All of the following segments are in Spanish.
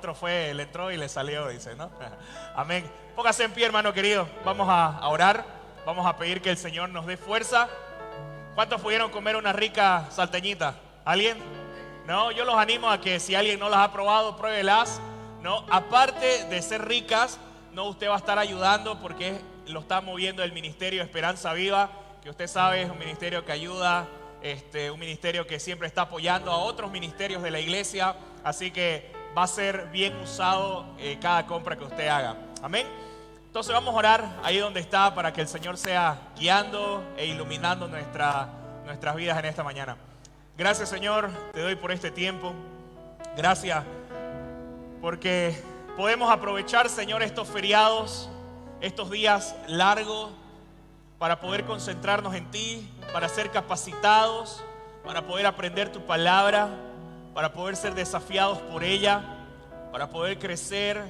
otro fue, le entró y le salió, dice, ¿no? Amén. Póngase en pie, hermano querido. Vamos a orar. Vamos a pedir que el Señor nos dé fuerza. ¿Cuántos pudieron comer una rica salteñita? ¿Alguien? No, yo los animo a que si alguien no las ha probado, pruébelas. No, aparte de ser ricas, no, usted va a estar ayudando porque lo está moviendo el Ministerio Esperanza Viva, que usted sabe es un ministerio que ayuda, un ministerio que siempre está apoyando a otros ministerios de la iglesia, así que va a ser bien usado cada compra que usted haga. Amén. Entonces vamos a orar ahí donde está para que el Señor sea guiando e iluminando nuestras vidas en esta mañana. Gracias, Señor, te doy por este tiempo. Gracias porque podemos aprovechar, Señor, estos feriados, estos días largos, para poder concentrarnos en ti, para ser capacitados, para poder aprender tu palabra, para poder ser desafiados por ella, para poder crecer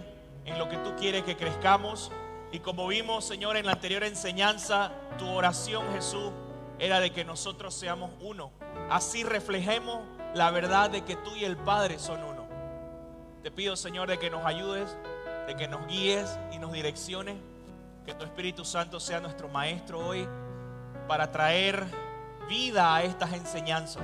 en lo que tú quieres que crezcamos. Y como vimos, Señor, en la anterior enseñanza, tu oración, Jesús, era de que nosotros seamos uno. Así reflejemos la verdad de que tú y el Padre son uno. Te pido, Señor, de que nos ayudes, de que nos guíes y nos direcciones. Que tu Espíritu Santo sea nuestro maestro hoy para traer vida a estas enseñanzas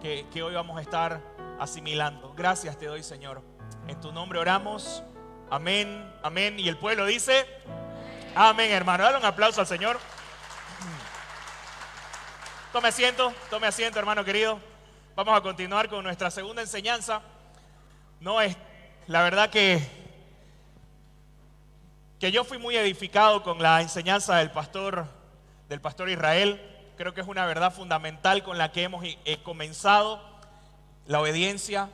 que hoy vamos a estar asimilando. Gracias te doy, Señor. En tu nombre oramos. Amén, amén. Y el pueblo dice amén, hermano. Dale un aplauso al Señor. Tome asiento, hermano querido. Vamos a continuar con nuestra segunda enseñanza. No es la verdad que yo fui muy edificado con la enseñanza del pastor Israel. Creo que es una verdad fundamental con la que hemos comenzado, la obediencia.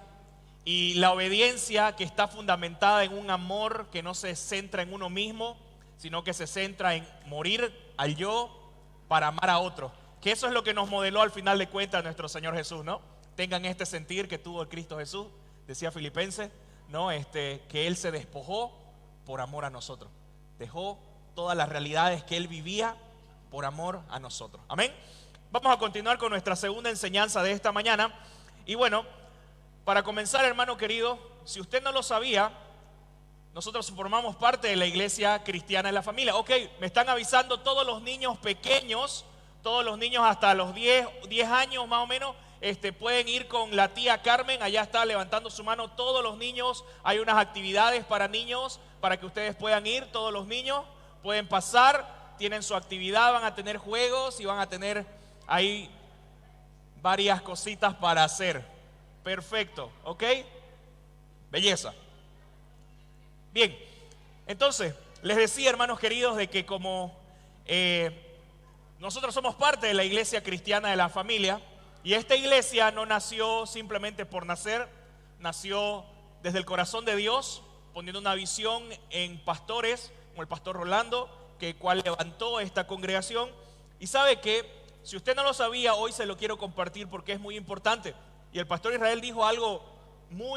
Y la obediencia que está fundamentada en un amor que no se centra en uno mismo, sino que se centra en morir al yo para amar a otro. Que eso es lo que nos modeló al final de cuentas nuestro Señor Jesús, ¿no? Tengan este sentir que tuvo el Cristo Jesús, decía Filipenses, ¿no? Que Él se despojó por amor a nosotros. Dejó todas las realidades que Él vivía por amor a nosotros. Amén. Vamos a continuar con nuestra segunda enseñanza de esta mañana. Y bueno, para comenzar, hermano querido, si usted no lo sabía, nosotros formamos parte de la iglesia cristiana en la familia. Ok, me están avisando todos los niños pequeños, todos los niños hasta los 10 años más o menos, pueden ir con la tía Carmen. Allá está levantando su mano todos los niños. Hay unas actividades para niños para que ustedes puedan ir. Todos los niños pueden pasar, tienen su actividad, van a tener juegos y van a tener ahí varias cositas para hacer. Perfecto, ¿ok? Belleza. Bien, entonces les decía, hermanos queridos, de que como nosotros somos parte de la iglesia cristiana de la familia, y esta iglesia no nació simplemente por nacer, nació desde el corazón de Dios, poniendo una visión en pastores, como el pastor Rolando, que cual levantó esta congregación. Y sabe que, si usted no lo sabía, hoy se lo quiero compartir porque es muy importante. Y el pastor Israel dijo algo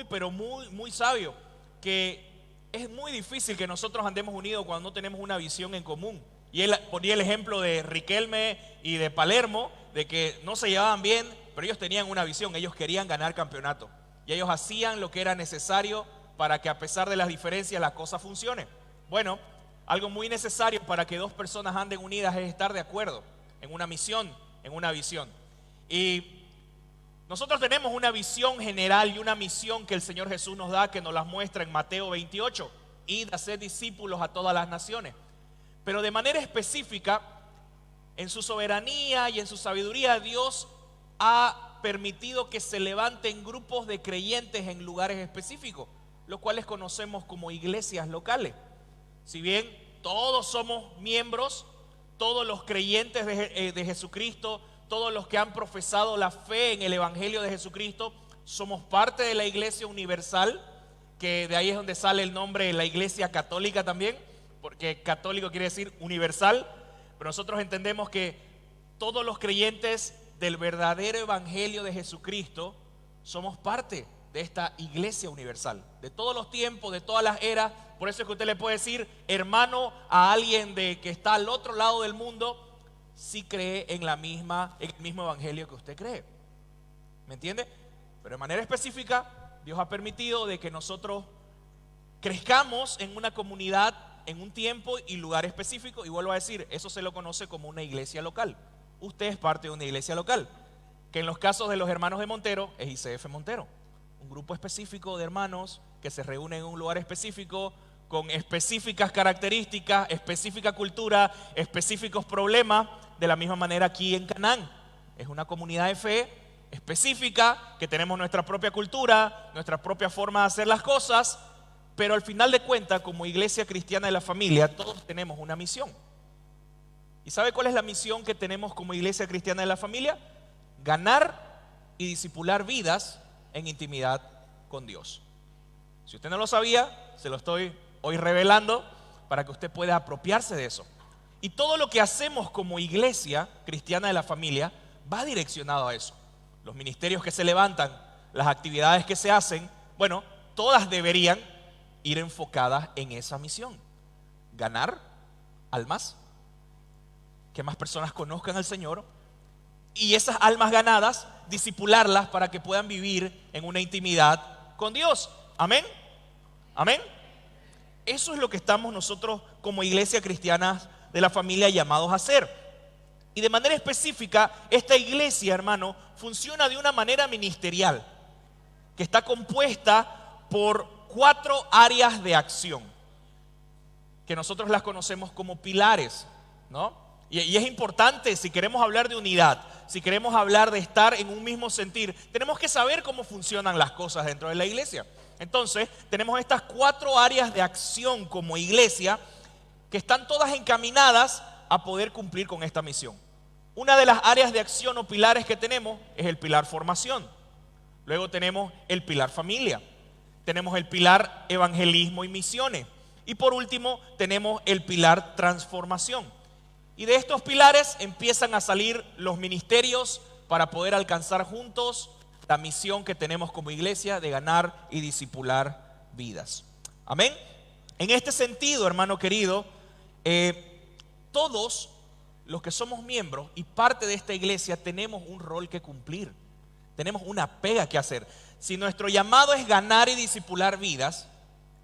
pero muy sabio, que es muy difícil que nosotros andemos unidos cuando no tenemos una visión en común. Y él ponía el ejemplo de Riquelme y de Palermo, de que no se llevaban bien, pero ellos tenían una visión, ellos querían ganar campeonato. Y ellos hacían lo que era necesario para que a pesar de las diferencias las cosas funcionen. Bueno, algo muy necesario para que dos personas anden unidas es estar de acuerdo en una misión, en una visión. Y nosotros tenemos una visión general y una misión que el Señor Jesús nos da, que nos las muestra en Mateo 28, id a hacer discípulos a todas las naciones. Pero de manera específica, en su soberanía y en su sabiduría, Dios ha permitido que se levanten grupos de creyentes en lugares específicos, los cuales conocemos como iglesias locales. Si bien todos somos miembros, todos los creyentes de Jesucristo, todos los que han profesado la fe en el Evangelio de Jesucristo, somos parte de la iglesia universal, que de ahí es donde sale el nombre de la iglesia católica también, porque católico quiere decir universal, pero nosotros entendemos que todos los creyentes del verdadero Evangelio de Jesucristo somos parte de esta iglesia universal, de todos los tiempos, de todas las eras. Por eso es que usted le puede decir hermano a alguien que está al otro lado del mundo, si cree en el mismo evangelio que usted cree. ¿Me entiende? Pero de manera específica, Dios ha permitido de que nosotros crezcamos en una comunidad, en un tiempo y lugar específico, y vuelvo a decir, eso se lo conoce como una iglesia local. Usted es parte de una iglesia local, que en los casos de los hermanos de Montero es ICF Montero, un grupo específico de hermanos que se reúnen en un lugar específico, con específicas características, específica cultura, específicos problemas. De la misma manera aquí en Canaán, es una comunidad de fe específica, que tenemos nuestra propia cultura, nuestra propia forma de hacer las cosas, pero al final de cuentas, como iglesia cristiana de la familia, todos tenemos una misión. ¿Y sabe cuál es la misión que tenemos como iglesia cristiana de la familia? Ganar y discipular vidas en intimidad con Dios. Si usted no lo sabía, se lo estoy hoy revelando para que usted pueda apropiarse de eso. Y todo lo que hacemos como iglesia cristiana de la familia va direccionado a eso. Los ministerios que se levantan, las actividades que se hacen, bueno, todas deberían ir enfocadas en esa misión. Ganar almas, que más personas conozcan al Señor, y esas almas ganadas, discipularlas para que puedan vivir en una intimidad con Dios. Amén. Amén. Eso es lo que estamos nosotros como iglesia cristiana de la familia llamados a hacer. Y de manera específica, esta iglesia, hermano, funciona de una manera ministerial, que está compuesta por 4 áreas de acción, que nosotros las conocemos como pilares, ¿no? Y es importante, si queremos hablar de unidad, si queremos hablar de estar en un mismo sentir, tenemos que saber cómo funcionan las cosas dentro de la iglesia. Entonces, tenemos estas 4 áreas de acción como iglesia que están todas encaminadas a poder cumplir con esta misión. Una de las áreas de acción o pilares que tenemos es el pilar formación. Luego tenemos el pilar familia. Tenemos el pilar evangelismo y misiones. Y por último, tenemos el pilar transformación. Y de estos pilares empiezan a salir los ministerios para poder alcanzar juntos la misión que tenemos como iglesia de ganar y discipular vidas. Amén. En este sentido, hermano querido, todos los que somos miembros y parte de esta iglesia tenemos un rol que cumplir. Tenemos una pega que hacer. Si nuestro llamado es ganar y discipular vidas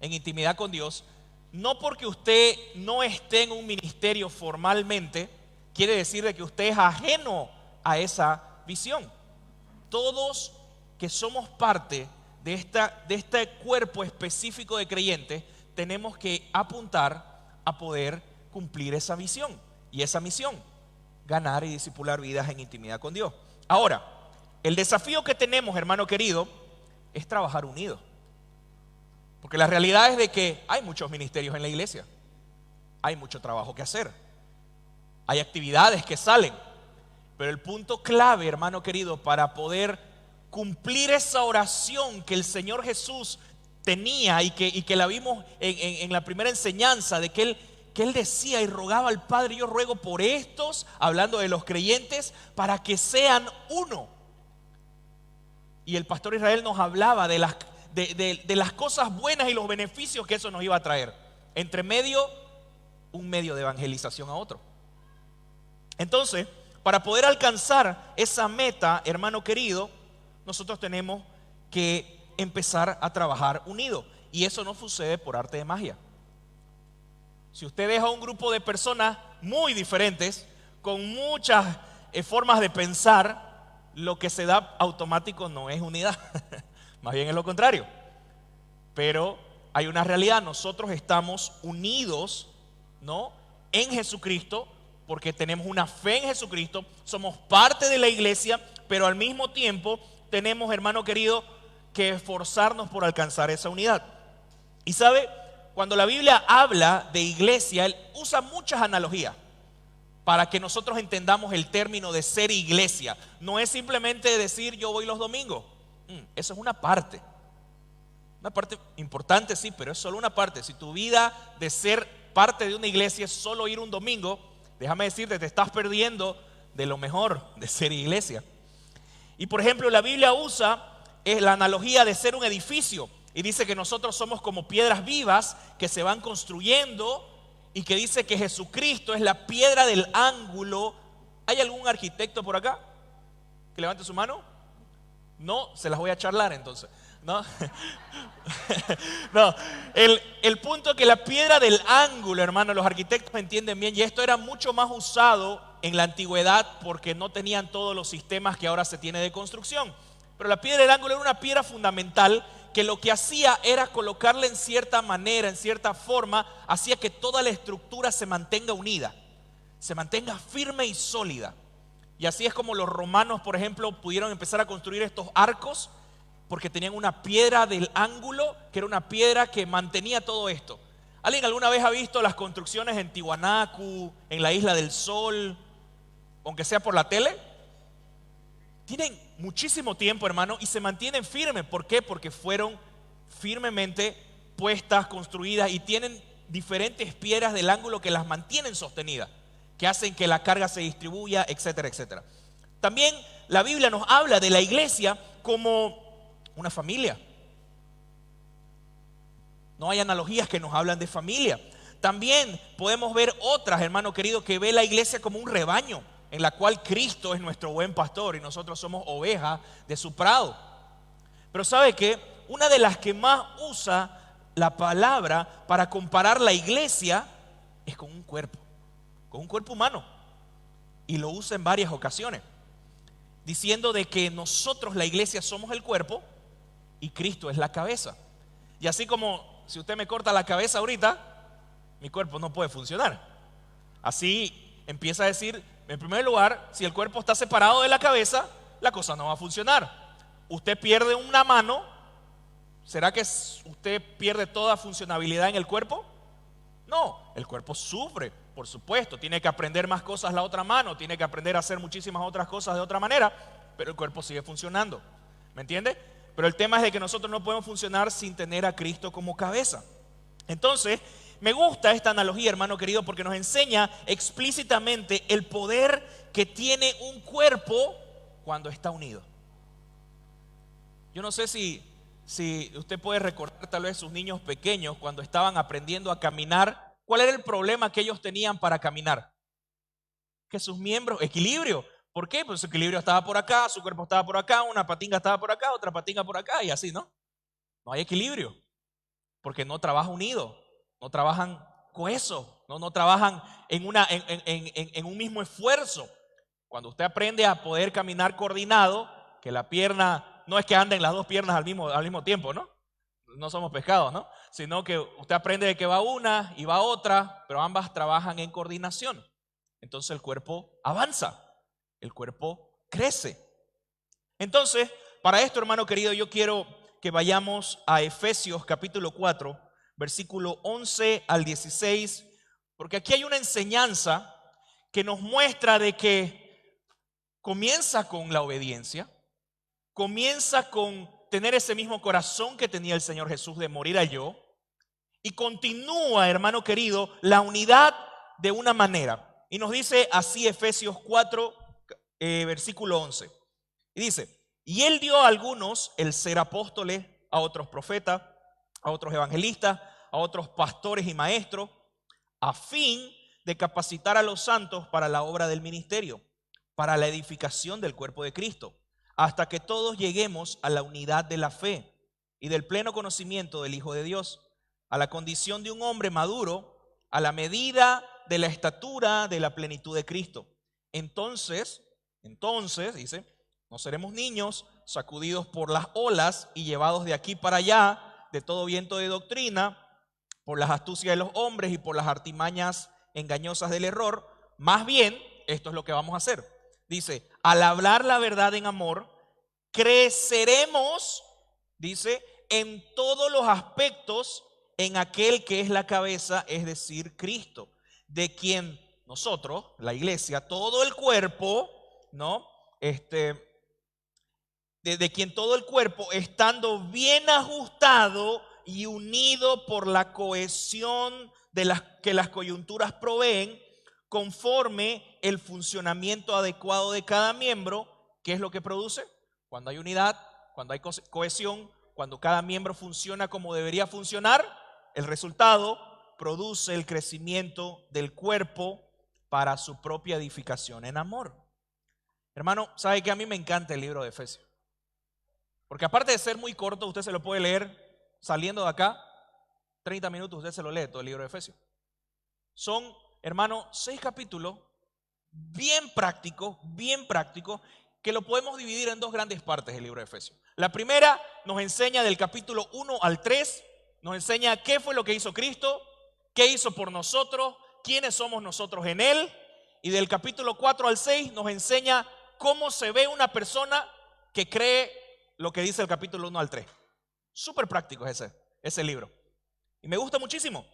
en intimidad con Dios, no porque usted no esté en un ministerio formalmente, quiere decir de que usted es ajeno a esa visión. Todos que somos parte de este cuerpo específico de creyentes, tenemos que apuntar a poder cumplir esa visión. Y esa misión, ganar y discipular vidas en intimidad con Dios. Ahora, el desafío que tenemos, hermano querido, es trabajar unidos. Porque la realidad es de que hay muchos ministerios en la iglesia. Hay mucho trabajo que hacer. Hay actividades que salen. Pero el punto clave, hermano querido, para poder cumplir esa oración que el Señor Jesús tenía y que la vimos en la primera enseñanza, de que Él decía y rogaba al Padre: yo ruego por estos, hablando de los creyentes, para que sean uno. Y el pastor Israel nos hablaba de las cosas buenas y los beneficios que eso nos iba a traer. Entre medio, un medio de evangelización a otro. Entonces, para poder alcanzar esa meta, hermano querido, nosotros tenemos que empezar a trabajar unidos. Y eso no sucede por arte de magia. Si usted deja un grupo de personas muy diferentes, con muchas formas de pensar, lo que se da automático no es unidad. Más bien es lo contrario. Pero hay una realidad: nosotros estamos unidos, ¿no?, en Jesucristo, porque tenemos una fe en Jesucristo, somos parte de la iglesia, pero al mismo tiempo tenemos, hermano querido, que esforzarnos por alcanzar esa unidad. Y sabe, cuando la Biblia habla de iglesia, él usa muchas analogías para que nosotros entendamos el término de ser iglesia. No es simplemente decir yo voy los domingos. Eso es una parte importante, sí, pero es solo una parte. Si tu vida de ser parte de una iglesia es solo ir un domingo, déjame decirte, te estás perdiendo de lo mejor de ser iglesia. Y por ejemplo, la Biblia usa la analogía de ser un edificio y dice que nosotros somos como piedras vivas que se van construyendo, y que dice que Jesucristo es la piedra del ángulo. ¿Hay algún arquitecto por acá? Que levante su mano. No, se las voy a charlar entonces. ¿no? No, el punto es que la piedra del ángulo, hermano, los arquitectos entienden bien, y esto era mucho más usado en la antigüedad porque no tenían todos los sistemas que ahora se tiene de construcción. Pero la piedra del ángulo era una piedra fundamental que lo que hacía era colocarla en cierta manera, en cierta forma, hacía que toda la estructura se mantenga unida, se mantenga firme y sólida. Y así es como los romanos, por ejemplo, pudieron empezar a construir estos arcos, porque tenían una piedra del ángulo, que era una piedra que mantenía todo esto. ¿Alguien alguna vez ha visto las construcciones en Tiwanaku, en la Isla del Sol, aunque sea por la tele? Tienen muchísimo tiempo, hermano, y se mantienen firmes. ¿Por qué? Porque fueron firmemente puestas, construidas, y tienen diferentes piedras del ángulo que las mantienen sostenidas, que hacen que la carga se distribuya, etcétera, etcétera. También la Biblia nos habla de la iglesia como una familia. No hay analogías que nos hablan de familia. También podemos ver otras, hermano querido, que ve la iglesia como un rebaño, en la cual Cristo es nuestro buen pastor y nosotros somos ovejas de su prado. Pero ¿sabe qué? Una de las que más usa la palabra para comparar la iglesia es con un cuerpo humano. Y lo usa en varias ocasiones, diciendo de que nosotros, la iglesia, somos el cuerpo y Cristo es la cabeza. Y así como si usted me corta la cabeza ahorita, mi cuerpo no puede funcionar. Así empieza a decir, en primer lugar, si el cuerpo está separado de la cabeza, la cosa no va a funcionar. Usted pierde una mano, ¿será que usted pierde toda funcionabilidad en el cuerpo? No, el cuerpo sufre, por supuesto. Tiene que aprender más cosas la otra mano, tiene que aprender a hacer muchísimas otras cosas de otra manera, pero el cuerpo sigue funcionando. ¿Me entiende? Pero el tema es de que nosotros no podemos funcionar sin tener a Cristo como cabeza. Entonces, me gusta esta analogía, hermano querido, porque nos enseña explícitamente el poder que tiene un cuerpo cuando está unido. Yo no sé si usted puede recordar tal vez sus niños pequeños cuando estaban aprendiendo a caminar. ¿Cuál era el problema que ellos tenían para caminar? Que sus miembros, equilibrio. ¿Por qué? Pues su equilibrio estaba por acá, su cuerpo estaba por acá, una patinga estaba por acá, otra patinga por acá y así, ¿no? No hay equilibrio, porque no trabajan unidos, no trabajan cohesos, no trabajan en un mismo esfuerzo. Cuando usted aprende a poder caminar coordinado, que la pierna, no es que anden las dos piernas al mismo tiempo, ¿no? No somos pescados, ¿no? Sino que usted aprende de que va una y va otra, pero ambas trabajan en coordinación. Entonces el cuerpo avanza. El cuerpo crece. Entonces, para esto, hermano querido, yo quiero que vayamos a Efesios capítulo 4, versículo 11 al 16, porque aquí hay una enseñanza que nos muestra de que comienza con la obediencia, comienza con tener ese mismo corazón que tenía el Señor Jesús de morir al yo, y continúa, hermano querido, la unidad de una manera. Y nos dice así Efesios 4, versículo 11. Y dice, y él dio a algunos el ser apóstoles, a otros profetas, a otros evangelistas, a otros pastores y maestros, a fin de capacitar a los santos para la obra del ministerio, para la edificación del cuerpo de Cristo, hasta que todos lleguemos a la unidad de la fe y del pleno conocimiento del Hijo de Dios, a la condición de un hombre maduro, a la medida de la estatura de la plenitud de Cristo. Entonces, dice, no seremos niños sacudidos por las olas y llevados de aquí para allá de todo viento de doctrina, por las astucias de los hombres y por las artimañas engañosas del error. Más bien, esto es lo que vamos a hacer. Dice, al hablar la verdad en amor, creceremos, dice, en todos los aspectos en aquel que es la cabeza, es decir, Cristo, de quien nosotros, la iglesia, todo el cuerpo, ¿no? De quien todo el cuerpo, estando bien ajustado y unido por la cohesión que las coyunturas proveen, conforme el funcionamiento adecuado de cada miembro, ¿qué es lo que produce? Cuando hay unidad, cuando hay cohesión, cuando cada miembro funciona como debería funcionar, el resultado produce el crecimiento del cuerpo para su propia edificación en amor. Hermano, ¿sabe que a mí me encanta el libro de Efesios? Porque aparte de ser muy corto, usted se lo puede leer saliendo de acá, 30 minutos usted se lo lee todo el libro de Efesios. Son, hermano, 6 capítulos bien prácticos, que lo podemos dividir en 2 grandes partes del libro de Efesios. La primera nos enseña del capítulo 1 al 3, nos enseña qué fue lo que hizo Cristo, qué hizo por nosotros, quiénes somos nosotros en Él. Y del capítulo 4 al 6 nos enseña cómo se ve una persona que cree lo que dice el capítulo 1 al 3. Súper práctico es ese libro. Y me gusta muchísimo.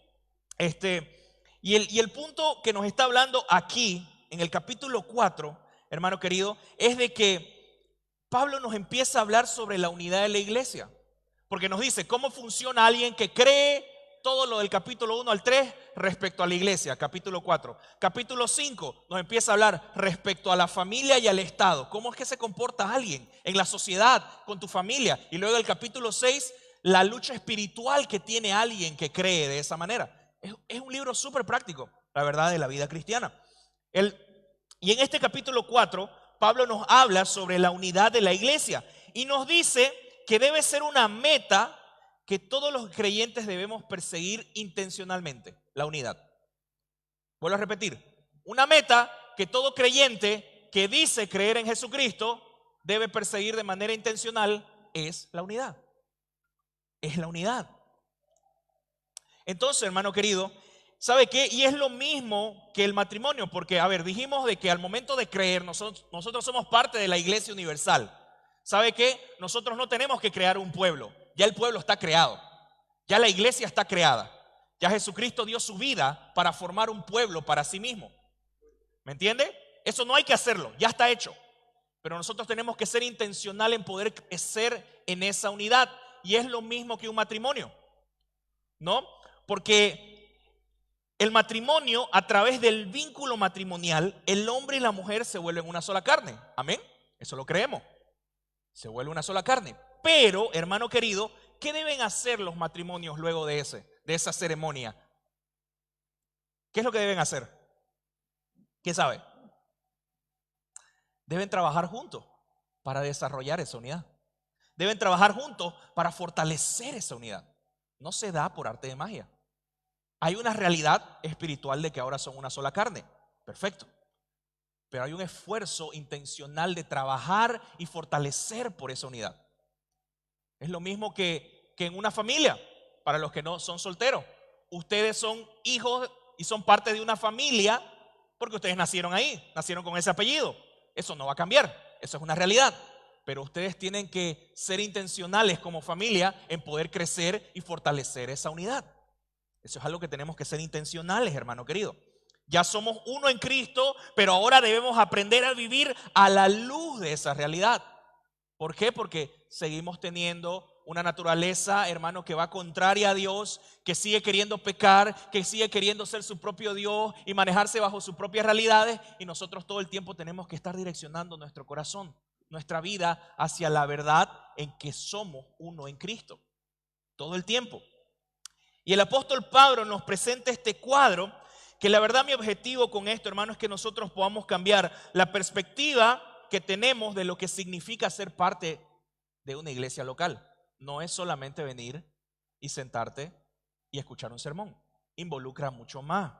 Y el punto que nos está hablando aquí, en el capítulo 4, hermano querido, es de que Pablo nos empieza a hablar sobre la unidad de la iglesia. Porque nos dice cómo funciona alguien que cree todo lo del capítulo 1 al 3 respecto a la iglesia, capítulo 4. Capítulo 5 nos empieza a hablar respecto a la familia y al Estado. ¿Cómo es que se comporta alguien en la sociedad, con tu familia? Y luego el capítulo 6, la lucha espiritual que tiene alguien que cree de esa manera. Es un libro súper práctico, la verdad, de la vida cristiana. Y en este capítulo 4, Pablo nos habla sobre la unidad de la iglesia y nos dice que debe ser una meta que todos los creyentes debemos perseguir intencionalmente, la unidad. Vuelvo a repetir, una meta que todo creyente que dice creer en Jesucristo debe perseguir de manera intencional es la unidad. Es la unidad. Entonces, hermano querido, ¿sabe qué? Y es lo mismo que el matrimonio, porque, a ver, dijimos de que al momento de creer nosotros somos parte de la iglesia universal. ¿Sabe qué? Nosotros no tenemos que crear un pueblo. Ya el pueblo está creado. Ya la iglesia está creada. Ya Jesucristo dio su vida para formar un pueblo para sí mismo. ¿Me entiende? Eso no hay que hacerlo, ya está hecho. Pero nosotros tenemos que ser intencionales en poder crecer en esa unidad. Y es lo mismo que un matrimonio, ¿no? Porque el matrimonio, a través del vínculo matrimonial, el hombre y la mujer se vuelven una sola carne. Amén. Eso lo creemos. Se vuelve una sola carne. Pero, hermano querido, ¿qué deben hacer los matrimonios luego de esa ceremonia? ¿Qué es lo que deben hacer? ¿Quién sabe? Deben trabajar juntos para desarrollar esa unidad. Deben trabajar juntos para fortalecer esa unidad. No se da por arte de magia. Hay una realidad espiritual de que ahora son una sola carne. Perfecto. Pero hay un esfuerzo intencional de trabajar y fortalecer por esa unidad. Es lo mismo que en una familia, para los que no son solteros. Ustedes son hijos y son parte de una familia porque ustedes nacieron ahí, nacieron con ese apellido. Eso no va a cambiar, eso es una realidad. Pero ustedes tienen que ser intencionales como familia en poder crecer y fortalecer esa unidad. Eso es algo que tenemos que ser intencionales, hermano querido. Ya somos uno en Cristo, pero ahora debemos aprender a vivir a la luz de esa realidad. ¿Por qué? Porque seguimos teniendo una naturaleza, hermano, que va contraria a Dios, que sigue queriendo pecar, que sigue queriendo ser su propio Dios y manejarse bajo sus propias realidades. Y nosotros todo el tiempo tenemos que estar direccionando nuestro corazón, nuestra vida hacia la verdad en que somos uno en Cristo. Todo el tiempo. Y el apóstol Pablo nos presenta este cuadro que la verdad mi objetivo con esto, hermano, es que nosotros podamos cambiar la perspectiva que tenemos de lo que significa ser parte de una iglesia local. No es solamente venir y sentarte y escuchar un sermón. Involucra mucho más.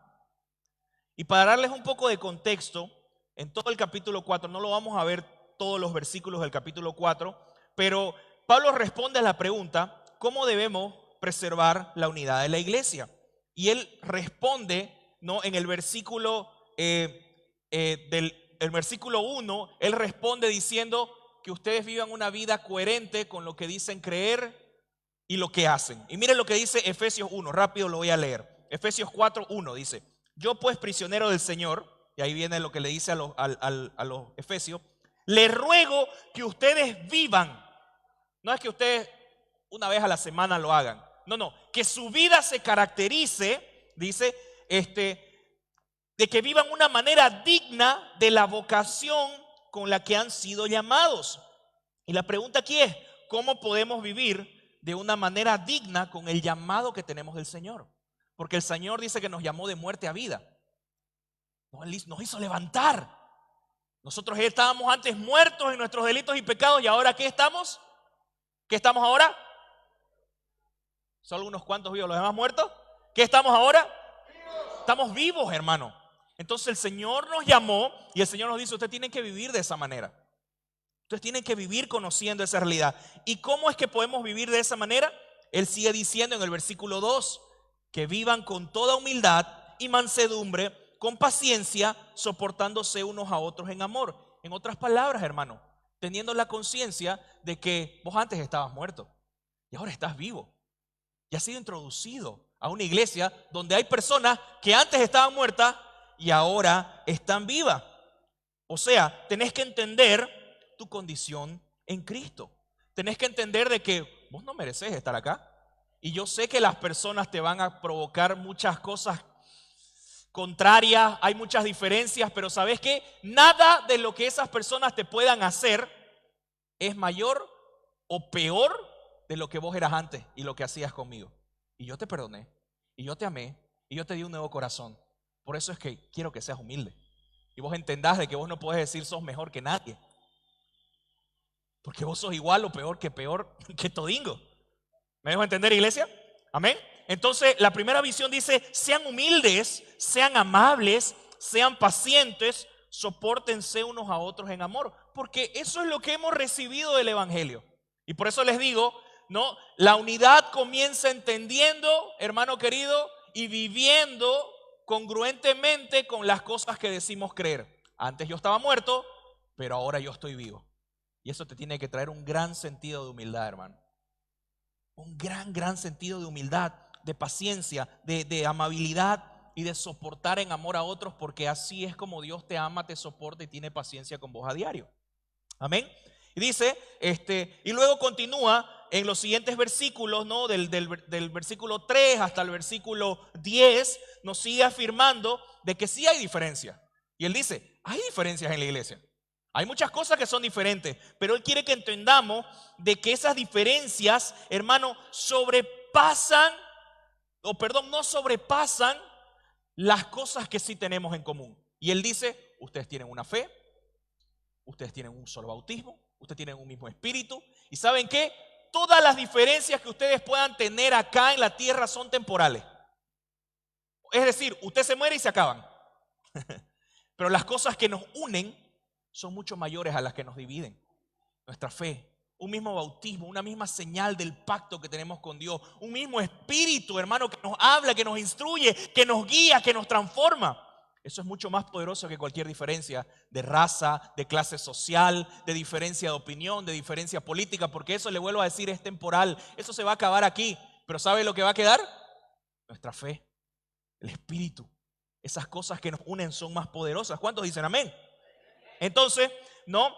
Y para darles un poco de contexto, en todo el capítulo 4, no lo vamos a ver todos los versículos del capítulo 4, pero Pablo responde a la pregunta, ¿cómo debemos preservar la unidad de la iglesia? Y él responde, ¿no? En el versículo el versículo 1, él responde diciendo que ustedes vivan una vida coherente con lo que dicen creer y lo que hacen. Y miren lo que dice Efesios 1, rápido lo voy a leer. Efesios 4, 1 dice, yo pues prisionero del Señor, y ahí viene lo que le dice a los efesios, les ruego que ustedes vivan. No es que ustedes una vez a la semana lo hagan. No, que su vida se caracterice, dice, de que vivan una manera digna de la vocación con la que han sido llamados. Y la pregunta aquí es, ¿cómo podemos vivir de una manera digna con el llamado que tenemos del Señor? Porque el Señor dice que nos llamó de muerte a vida. Nos hizo levantar. Nosotros estábamos antes muertos en nuestros delitos y pecados y ahora ¿qué estamos? ¿Qué estamos ahora? Solo unos cuantos vivos, los demás muertos. ¿Qué estamos ahora? Estamos vivos, hermano. Entonces el Señor nos llamó y el Señor nos dice, ustedes tienen que vivir de esa manera. Ustedes tienen que vivir conociendo esa realidad. ¿Y cómo es que podemos vivir de esa manera? Él sigue diciendo en el versículo 2, que vivan con toda humildad y mansedumbre, con paciencia, soportándose unos a otros en amor. En otras palabras, hermano, teniendo la conciencia de que vos antes estabas muerto y ahora estás vivo. Y has sido introducido a una iglesia donde hay personas que antes estaban muertas y ahora están vivas. O sea, tenés que entender tu condición en Cristo. Tenés que entender de que vos no mereces estar acá. Y yo sé que las personas te van a provocar muchas cosas contrarias, hay muchas diferencias, pero ¿sabes qué? Nada de lo que esas personas te puedan hacer es mayor o peor de lo que vos eras antes y lo que hacías conmigo. Y yo te perdoné, y yo te amé, y yo te di un nuevo corazón. Por eso es que quiero que seas humilde. Y vos entendás de que vos no podés decir sos mejor que nadie. Porque vos sos igual o peor que todingo. ¿Me dejo entender, iglesia? Amén. Entonces, la primera visión dice, sean humildes, sean amables, sean pacientes, sopórtense unos a otros en amor. Porque eso es lo que hemos recibido del Evangelio. Y por eso les digo, ¿no? La unidad comienza entendiendo, hermano querido, y viviendo congruentemente con las cosas que decimos creer. Antes yo estaba muerto, pero ahora yo estoy vivo. Y eso te tiene que traer un gran sentido de humildad, hermano. Un gran sentido de humildad, de paciencia, de amabilidad y de soportar en amor a otros, porque así es como Dios te ama, te soporta y tiene paciencia con vos a diario. Amén. Y dice, y luego continúa en los siguientes versículos, ¿no? Del versículo 3 hasta el versículo 10, nos sigue afirmando de que sí hay diferencia. Y él dice, hay diferencias en la iglesia. Hay muchas cosas que son diferentes, pero él quiere que entendamos de que esas diferencias, hermano, no sobrepasan las cosas que sí tenemos en común. Y él dice, ustedes tienen una fe, ustedes tienen un solo bautismo, ustedes tienen un mismo espíritu. ¿Y saben qué? Todas las diferencias que ustedes puedan tener acá en la tierra son temporales. Es decir, usted se muere y se acaban. Pero las cosas que nos unen son mucho mayores a las que nos dividen. Nuestra fe, un mismo bautismo, una misma señal del pacto que tenemos con Dios, un mismo espíritu, hermano, que nos habla, que nos instruye, que nos guía, que nos transforma. Eso es mucho más poderoso que cualquier diferencia de raza, de clase social, de diferencia de opinión, de diferencia política, porque eso, le vuelvo a decir, es temporal. Eso se va a acabar aquí. Pero ¿sabe lo que va a quedar? Nuestra fe, el espíritu. Esas cosas que nos unen son más poderosas. ¿Cuántos dicen amén? Entonces, ¿no?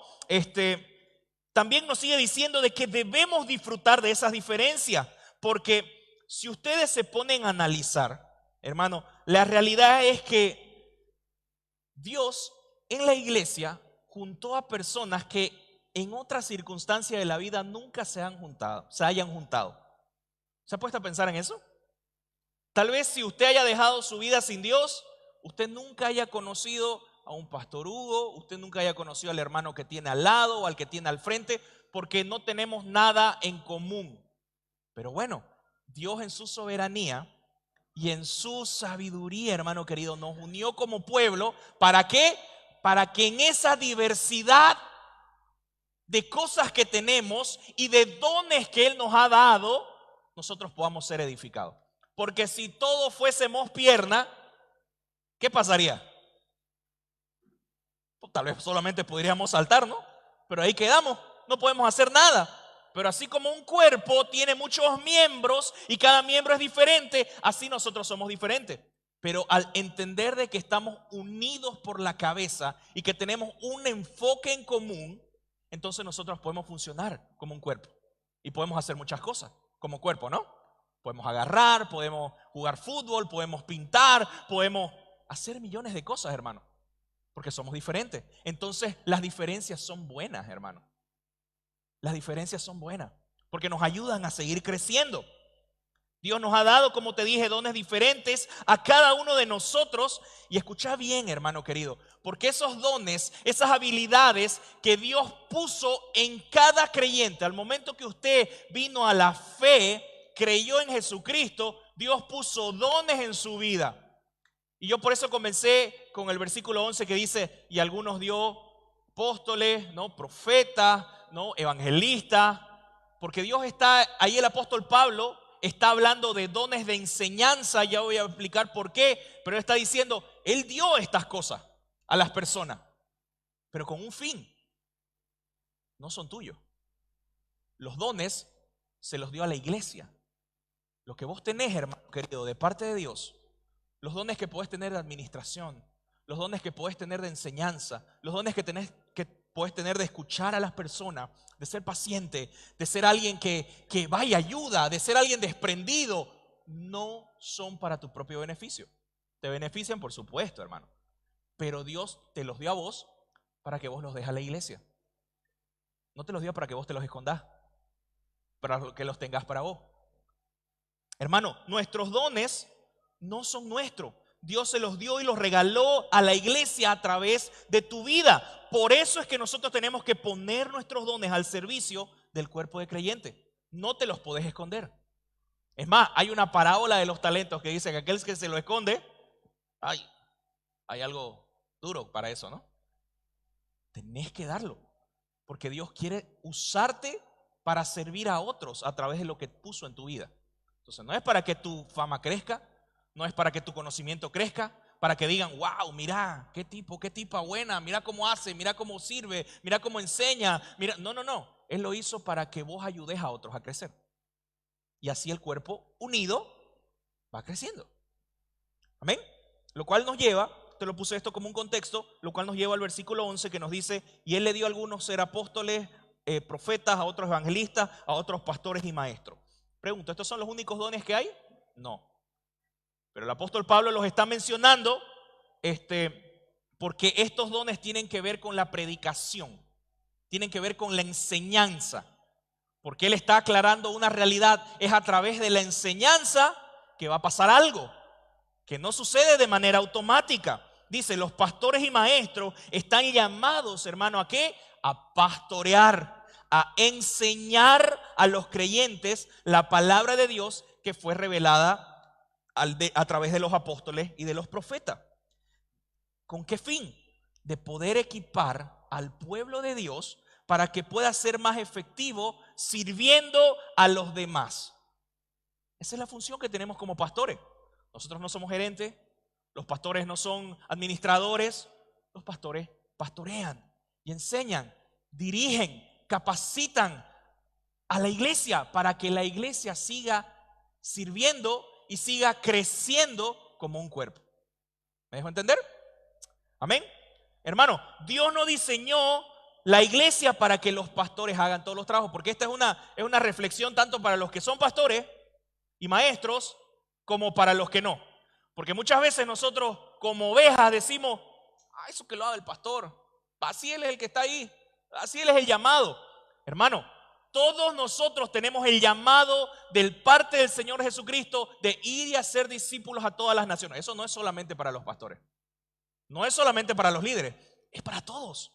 También nos sigue diciendo de que debemos disfrutar de esas diferencias, porque si ustedes se ponen a analizar, hermano, la realidad es que Dios en la iglesia juntó a personas que en otras circunstancias de la vida nunca se hayan juntado. ¿Se ha puesto a pensar en eso? Tal vez si usted haya dejado su vida sin Dios, usted nunca haya conocido a un pastor Hugo, usted nunca haya conocido al hermano que tiene al lado o al que tiene al frente, porque no tenemos nada en común. Pero bueno, Dios en su soberanía y en su sabiduría, hermano querido, nos unió como pueblo. ¿Para qué? Para que en esa diversidad de cosas que tenemos y de dones que Él nos ha dado, nosotros podamos ser edificados. Porque si todos fuésemos pierna, ¿qué pasaría? Tal vez solamente podríamos saltar, ¿no? Pero ahí quedamos, no podemos hacer nada. Pero así como un cuerpo tiene muchos miembros y cada miembro es diferente, así nosotros somos diferentes. Pero al entender de que estamos unidos por la cabeza y que tenemos un enfoque en común, entonces nosotros podemos funcionar como un cuerpo y podemos hacer muchas cosas como cuerpo, ¿no? Podemos agarrar, podemos jugar fútbol, podemos pintar, podemos hacer millones de cosas, hermano. Porque somos diferentes. Entonces las diferencias son buenas, hermano. Las diferencias son buenas porque nos ayudan a seguir creciendo. Dios nos ha dado, como te dije, dones diferentes a cada uno de nosotros. Y escucha bien, hermano querido, porque esos dones, esas habilidades que Dios puso en cada creyente, al momento que usted vino a la fe, creyó en Jesucristo, Dios puso dones en su vida. Y yo por eso comencé con el versículo 11 que dice, y algunos dio apóstoles, ¿no? Profetas, ¿no? Evangelistas, porque Dios está, ahí el apóstol Pablo está hablando de dones de enseñanza, ya voy a explicar por qué, pero está diciendo, Él dio estas cosas a las personas, pero con un fin, no son tuyos. Los dones se los dio a la iglesia. Lo que vos tenés, hermano querido, de parte de Dios, los dones que podés tener de administración, los dones que podés tener de enseñanza, los dones que podés tener de escuchar a las personas, de ser paciente, de ser alguien que vaya ayuda, de ser alguien desprendido, no son para tu propio beneficio. Te benefician, por supuesto, hermano, pero Dios te los dio a vos para que vos los dejes a la iglesia. No te los dio para que vos te los escondás, para que los tengas para vos. Hermano, nuestros dones no son nuestros. Dios se los dio y los regaló a la iglesia a través de tu vida. Por eso es que nosotros tenemos que poner nuestros dones al servicio del cuerpo de creyente. No te los podés esconder. Es más, hay una parábola de los talentos que dice que aquel que se lo esconde, hay algo duro para eso, ¿no? Tenés que darlo, porque Dios quiere usarte para servir a otros a través de lo que puso en tu vida. Entonces no es para que tu fama crezca, no es para que tu conocimiento crezca, para que digan, wow, mira, qué tipa buena, mira cómo hace, mira cómo sirve, mira cómo enseña, mira. No, Él lo hizo para que vos ayudes a otros a crecer. Y así el cuerpo unido va creciendo. Amén. Lo cual nos lleva, te lo puse esto como un contexto, lo cual nos lleva al versículo 11 que nos dice, y Él le dio a algunos ser apóstoles, profetas, a otros evangelistas, a otros pastores y maestros. Pregunto, ¿estos son los únicos dones que hay? No. Pero el apóstol Pablo los está mencionando porque estos dones tienen que ver con la predicación, tienen que ver con la enseñanza, porque él está aclarando una realidad. Es a través de la enseñanza que va a pasar algo, que no sucede de manera automática. Dice, los pastores y maestros están llamados, hermano, ¿a qué? A pastorear, a enseñar a los creyentes la palabra de Dios que fue revelada a través de los apóstoles y de los profetas. ¿Con qué fin? De poder equipar al pueblo de Dios para que pueda ser más efectivo sirviendo a los demás. Esa es la función que tenemos como pastores. Nosotros no somos gerentes, los pastores no son administradores, los pastores pastorean y enseñan, dirigen, capacitan a la iglesia para que la iglesia siga sirviendo y siga creciendo como un cuerpo. ¿Me dejo entender? Amén. Hermano, Dios no diseñó la iglesia para que los pastores hagan todos los trabajos, porque esta es una reflexión tanto para los que son pastores y maestros como para los que no. Porque muchas veces nosotros como ovejas decimos, eso que lo haga el pastor, así él es el que está ahí, así él es el llamado. Hermano, todos nosotros tenemos el llamado del parte del Señor Jesucristo de ir y hacer discípulos a todas las naciones. Eso no es solamente para los pastores, no es solamente para los líderes, es para todos.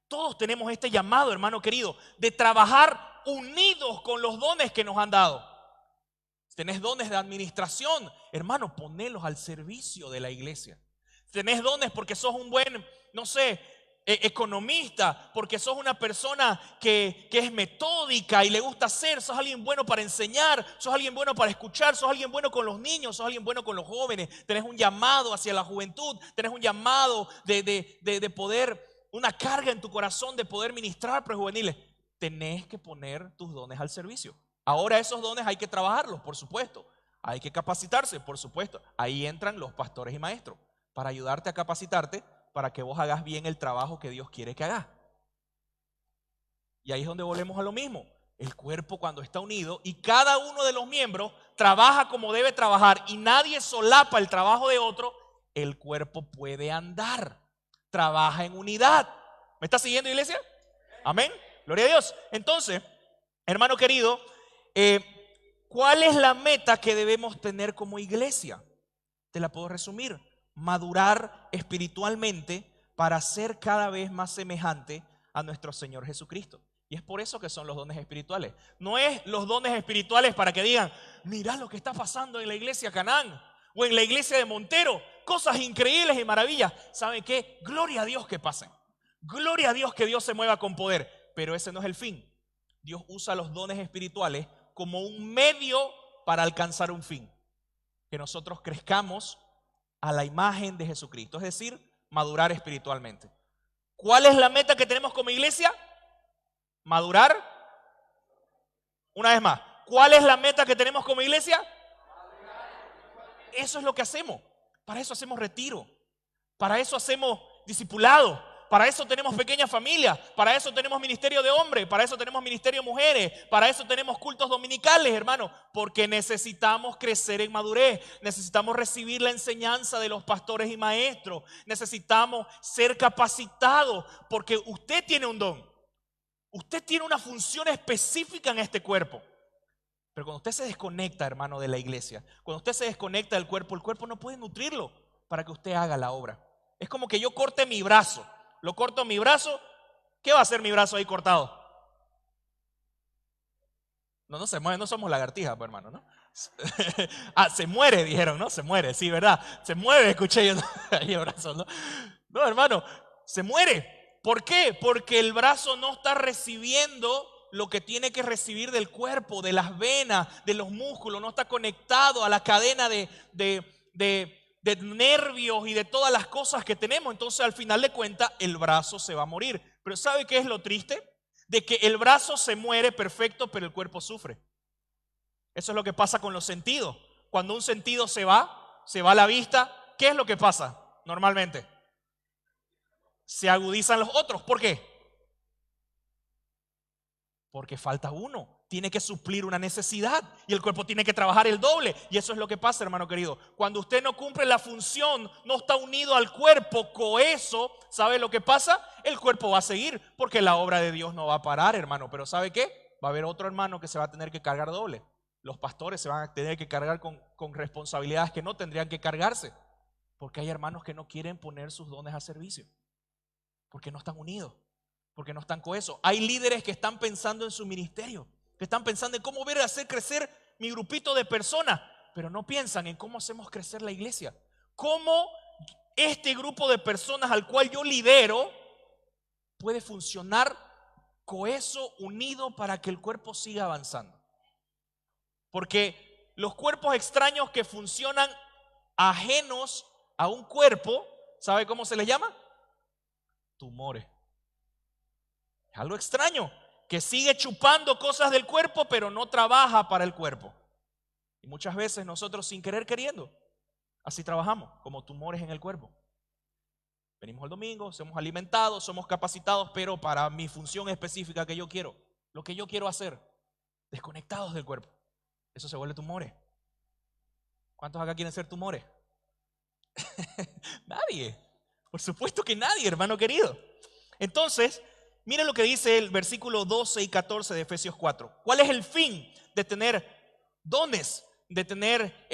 Todos tenemos este llamado, hermano querido, de trabajar unidos con los dones que nos han dado. Si tenés dones de administración, hermano, ponelos al servicio de la iglesia. Si tenés dones porque sos un buen, economista, porque sos una persona que es metódica y le gusta hacer, sos alguien bueno para enseñar, sos alguien bueno para escuchar, sos alguien bueno con los niños, sos alguien bueno con los jóvenes, tenés un llamado hacia la juventud, tenés un llamado de poder, una carga en tu corazón de poder ministrar prejuveniles, tenés que poner tus dones al servicio. Ahora esos dones hay que trabajarlos, por supuesto, hay que capacitarse, por supuesto. Ahí entran los pastores y maestros para ayudarte a capacitarte para que vos hagas bien el trabajo que Dios quiere que hagas. Y ahí es donde volvemos a lo mismo. El cuerpo cuando está unido y cada uno de los miembros trabaja como debe trabajar y nadie solapa el trabajo de otro, el cuerpo puede andar. Trabaja en unidad. ¿Me está siguiendo, iglesia? Amén. Gloria a Dios. Entonces, hermano querido, ¿Cuál es la meta que debemos tener como iglesia? Te la puedo resumir: madurar espiritualmente para ser cada vez más semejante a nuestro Señor Jesucristo. Y es por eso que son los dones espirituales. No es los dones espirituales para que digan: mirá lo que está pasando en la iglesia Canaán o en la iglesia de Montero, cosas increíbles y maravillas. ¿Saben qué? Gloria a Dios que pasen. Gloria a Dios que Dios se mueva con poder. Pero ese no es el fin. Dios usa los dones espirituales como un medio para alcanzar un fin: que nosotros crezcamos a la imagen de Jesucristo, es decir, madurar espiritualmente. ¿Cuál es la meta que tenemos como iglesia? Madurar. Una vez más, ¿cuál es la meta que tenemos como iglesia? Eso es lo que hacemos. Para eso hacemos retiro, para eso hacemos discipulado, para eso tenemos pequeñas familias, para eso tenemos ministerio de hombres, para eso tenemos ministerio de mujeres, para eso tenemos cultos dominicales, hermano, porque necesitamos crecer en madurez, necesitamos recibir la enseñanza de los pastores y maestros, necesitamos ser capacitados, porque usted tiene un don, usted tiene una función específica en este cuerpo. Pero cuando usted se desconecta, hermano, de la iglesia, cuando usted se desconecta del cuerpo, el cuerpo no puede nutrirlo para que usted haga la obra. Es como que yo corte mi brazo. Lo corto mi brazo, ¿qué va a hacer mi brazo ahí cortado? No se mueve, no somos lagartijas, pues, hermano, ¿no? Se muere, dijeron, ¿no? Se muere, sí, ¿verdad? Se mueve, escuché yo ahí el brazo, ¿no? No, hermano, se muere. ¿Por qué? Porque el brazo no está recibiendo lo que tiene que recibir del cuerpo, de las venas, de los músculos, no está conectado a la cadena de nervios y de todas las cosas que tenemos. Entonces, al final de cuentas, el brazo se va a morir. Pero ¿sabe qué es lo triste? De que el brazo se muere perfecto, pero el cuerpo sufre. Eso es lo que pasa con los sentidos. Cuando un sentido se va la vista, ¿qué es lo que pasa normalmente? Se agudizan los otros. ¿Por qué? Porque falta uno, tiene que suplir una necesidad y el cuerpo tiene que trabajar el doble. Y eso es lo que pasa, hermano querido. Cuando usted no cumple la función, no está unido al cuerpo coheso, ¿sabe lo que pasa? El cuerpo va a seguir porque la obra de Dios no va a parar, hermano. Pero ¿sabe qué? Va a haber otro hermano que se va a tener que cargar doble. Los pastores se van a tener que cargar con responsabilidades que no tendrían que cargarse. Porque hay hermanos que no quieren poner sus dones a servicio. Porque no están unidos. Porque no están cohesos. Hay líderes que están pensando en su ministerio, que están pensando en cómo voy a hacer crecer mi grupito de personas, pero no piensan en cómo hacemos crecer la iglesia. Cómo este grupo de personas al cual yo lidero puede funcionar coheso, unido, para que el cuerpo siga avanzando. Porque los cuerpos extraños que funcionan ajenos a un cuerpo, ¿sabe cómo se les llama? Tumores. Es algo extraño, que sigue chupando cosas del cuerpo, pero no trabaja para el cuerpo. Y muchas veces nosotros, sin querer queriendo, así trabajamos, como tumores en el cuerpo. Venimos el domingo, somos alimentados, somos capacitados, pero para mi función específica que yo quiero, lo que yo quiero hacer, desconectados del cuerpo. Eso se vuelve tumores. ¿Cuántos acá quieren ser tumores? Nadie. Por supuesto que nadie, hermano querido. Entonces, miren lo que dice el versículo 12 y 14 de Efesios 4. ¿Cuál es el fin de tener dones, de tener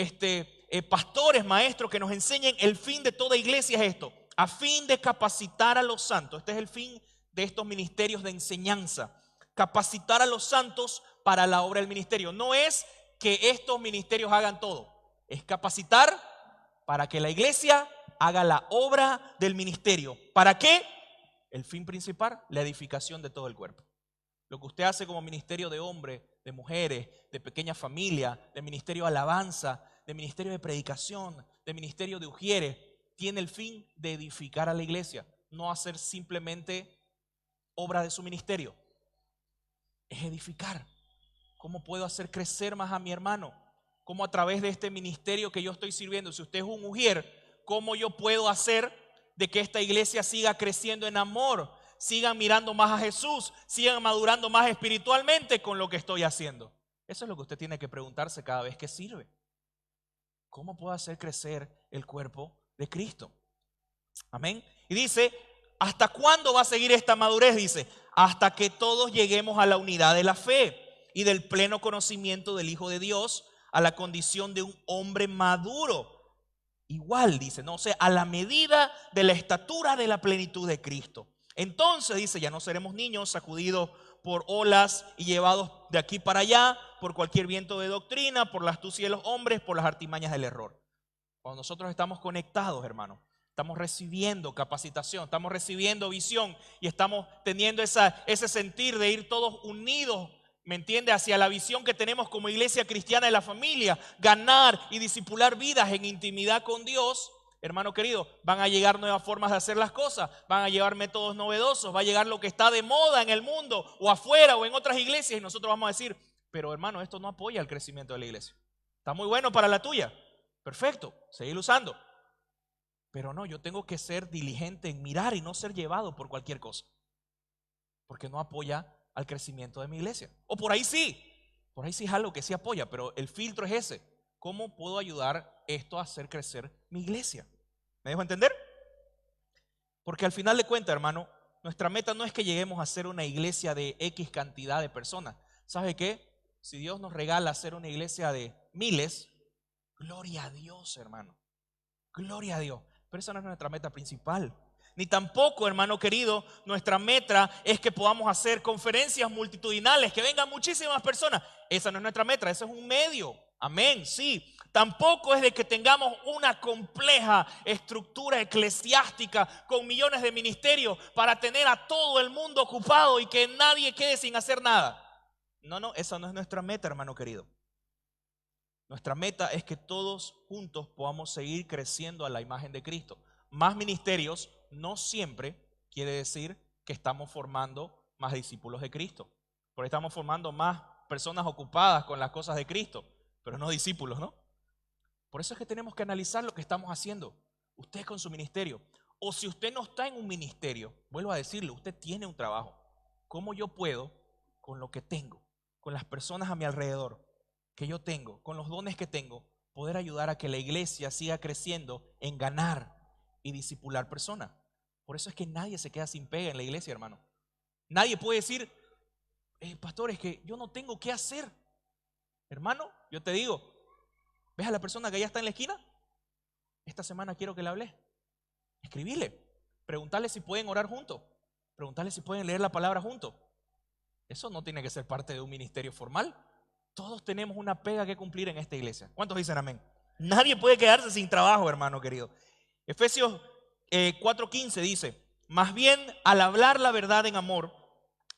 pastores, maestros que nos enseñen? El fin de toda iglesia es esto: a fin de capacitar a los santos. Este es el fin de estos ministerios de enseñanza. Capacitar a los santos para la obra del ministerio. No es que estos ministerios hagan todo, es capacitar para que la iglesia haga la obra del ministerio. ¿Para qué? El fin principal, la edificación de todo el cuerpo. Lo que usted hace como ministerio de hombres, de mujeres, de pequeña familia, de ministerio de alabanza, de ministerio de predicación, de ministerio de ujieres, tiene el fin de edificar a la iglesia, no hacer simplemente obra de su ministerio. Es edificar. ¿Cómo puedo hacer crecer más a mi hermano? ¿Cómo a través de este ministerio que yo estoy sirviendo, si usted es un ujier, cómo yo puedo hacer de que esta iglesia siga creciendo en amor, sigan mirando más a Jesús, sigan madurando más espiritualmente con lo que estoy haciendo? Eso es lo que usted tiene que preguntarse cada vez que sirve. ¿Cómo puedo hacer crecer el cuerpo de Cristo? Amén. Y dice, ¿hasta cuándo va a seguir esta madurez? Dice, hasta que todos lleguemos a la unidad de la fe y del pleno conocimiento del Hijo de Dios, a la condición de un hombre maduro. Igual dice, no, o sea, a la medida de la estatura de la plenitud de Cristo. Entonces dice, ya no seremos niños sacudidos por olas y llevados de aquí para allá por cualquier viento de doctrina, por la astucia de los hombres, por las artimañas del error. Cuando nosotros estamos conectados, hermano, estamos recibiendo capacitación, estamos recibiendo visión y estamos teniendo ese sentir de ir todos unidos, ¿me entiende?, hacia la visión que tenemos como iglesia cristiana de la familia, ganar y discipular vidas en intimidad con Dios. Hermano querido, van a llegar nuevas formas de hacer las cosas, van a llegar métodos novedosos, va a llegar lo que está de moda en el mundo o afuera o en otras iglesias y nosotros vamos a decir, pero hermano, esto no apoya el crecimiento de la iglesia. Está muy bueno para la tuya, perfecto, seguir usando. Pero no, yo tengo que ser diligente en mirar y no ser llevado por cualquier cosa, porque no apoya al crecimiento de mi iglesia. O por ahí sí es algo que sí apoya, pero el filtro es ese. ¿Cómo puedo ayudar esto a hacer crecer mi iglesia? ¿Me dejo entender? Porque al final de cuentas, hermano, nuestra meta no es que lleguemos a ser una iglesia de X cantidad de personas. ¿Sabe qué? Si Dios nos regala ser una iglesia de miles, gloria a Dios, hermano. Gloria a Dios. Pero esa no es nuestra meta principal. Ni tampoco, hermano querido, nuestra meta es que podamos hacer conferencias multitudinales, que vengan muchísimas personas. Esa no es nuestra meta, ese es un medio. Amén, sí. Tampoco es de que tengamos una compleja estructura eclesiástica con millones de ministerios para tener a todo el mundo ocupado y que nadie quede sin hacer nada. No, esa no es nuestra meta, hermano querido. Nuestra meta es que todos juntos podamos seguir creciendo a la imagen de Cristo. Más ministerios no siempre quiere decir que estamos formando más discípulos de Cristo. Porque estamos formando más personas ocupadas con las cosas de Cristo, pero no discípulos, ¿no? Por eso es que tenemos que analizar lo que estamos haciendo. Usted con su ministerio. O si usted no está en un ministerio, vuelvo a decirle, usted tiene un trabajo. ¿Cómo yo puedo, con lo que tengo, con las personas a mi alrededor que yo tengo, con los dones que tengo, poder ayudar a que la iglesia siga creciendo en ganar y discipular personas? Por eso es que nadie se queda sin pega en la iglesia, hermano. Nadie puede decir, pastor, es que yo no tengo qué hacer. Hermano, yo te digo, ¿ves a la persona que ya está en la esquina? Esta semana quiero que le hable. Escribile, preguntarle si pueden orar juntos, preguntarle si pueden leer la palabra juntos. Eso no tiene que ser parte de un ministerio formal. Todos tenemos una pega que cumplir en esta iglesia. ¿Cuántos dicen amén? Nadie puede quedarse sin trabajo, hermano querido. Efesios 4:15 dice, más bien al hablar la verdad en amor,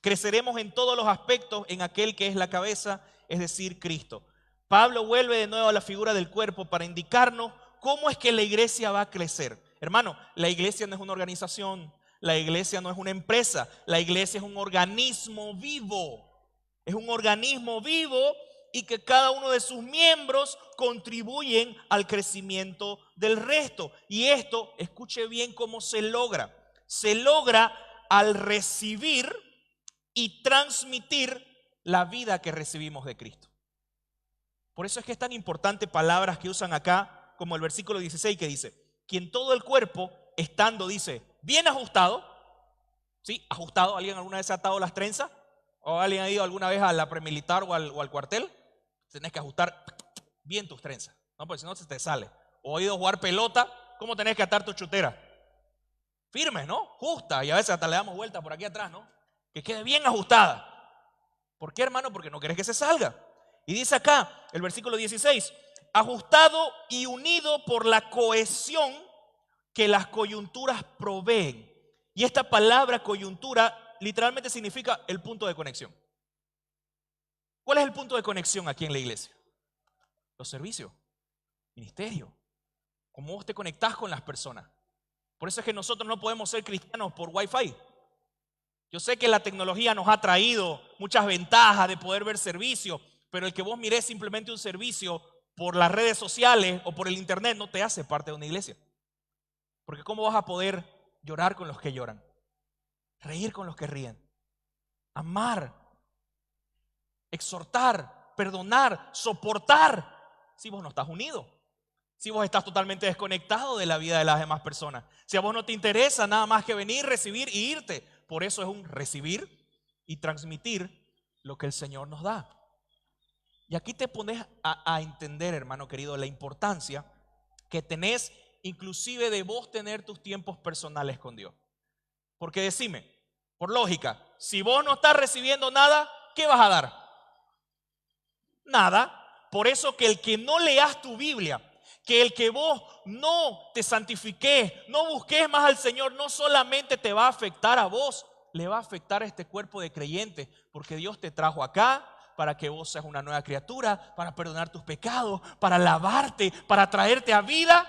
creceremos en todos los aspectos en aquel que es la cabeza, es decir, Cristo. Pablo vuelve de nuevo a la figura del cuerpo para indicarnos cómo es que la iglesia va a crecer. Hermano, la iglesia no es una organización, la iglesia no es una empresa, la iglesia es un organismo vivo. Es un organismo vivo y que cada uno de sus miembros contribuyen al crecimiento del resto. Y esto, escuche bien cómo se logra. Se logra al recibir y transmitir la vida que recibimos de Cristo. Por eso es que es tan importante palabras que usan acá, como el versículo 16 que dice, quien todo el cuerpo, estando, dice, bien ajustado, ¿sí? Ajustado, ¿alguien alguna vez ha atado las trenzas? ¿O alguien ha ido alguna vez a la premilitar o al cuartel? Tenés que ajustar bien tus trenzas, ¿no? Porque si no se te sale. O ha ido a jugar pelota, ¿cómo tenés que atar tu chutera? Firme, ¿no? Justa, y a veces hasta le damos vuelta por aquí atrás, ¿no? Que quede bien ajustada. ¿Por qué, hermano? Porque no querés que se salga. Y dice acá, el versículo 16, ajustado y unido por la cohesión que las coyunturas proveen. Y esta palabra coyuntura literalmente significa el punto de conexión. ¿Cuál es el punto de conexión aquí en la iglesia? Los servicios, ministerio, cómo vos te conectás con las personas. Por eso es que nosotros no podemos ser cristianos por Wi-Fi. Yo sé que la tecnología nos ha traído muchas ventajas de poder ver servicios, pero el que vos mirés simplemente un servicio por las redes sociales o por el internet no te hace parte de una iglesia. Porque ¿cómo vas a poder llorar con los que lloran? Reír con los que ríen, amar, exhortar, perdonar, soportar, si vos no estás unido, si vos estás totalmente desconectado de la vida de las demás personas, si a vos no te interesa nada más que venir, recibir y irte. Por eso es un recibir y transmitir lo que el Señor nos da. Y aquí te pones a entender, hermano querido, la importancia que tenés inclusive de vos tener tus tiempos personales con Dios. Porque decime, por lógica, si vos no estás recibiendo nada, ¿qué vas a dar? Nada. Por eso que el que no leas tu Biblia, que el que vos no te santifiques, no busques más al Señor, no solamente te va a afectar a vos, le va a afectar a este cuerpo de creyentes, porque Dios te trajo acá para que vos seas una nueva criatura, para perdonar tus pecados, para lavarte, para traerte a vida,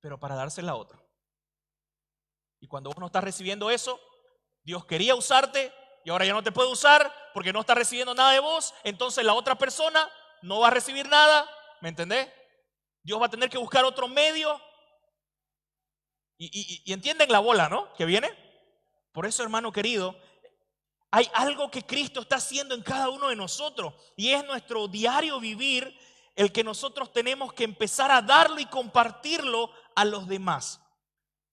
pero para dársela a otro. Y cuando vos no estás recibiendo eso, Dios quería usarte y ahora ya no te puede usar porque no está recibiendo nada de vos, entonces la otra persona no va a recibir nada, ¿me entendés? Dios va a tener que buscar otro medio. Y entienden la bola, ¿no? Que viene. Por eso, hermano querido, hay algo que Cristo está haciendo en cada uno de nosotros y es nuestro diario vivir el que nosotros tenemos que empezar a darlo y compartirlo a los demás.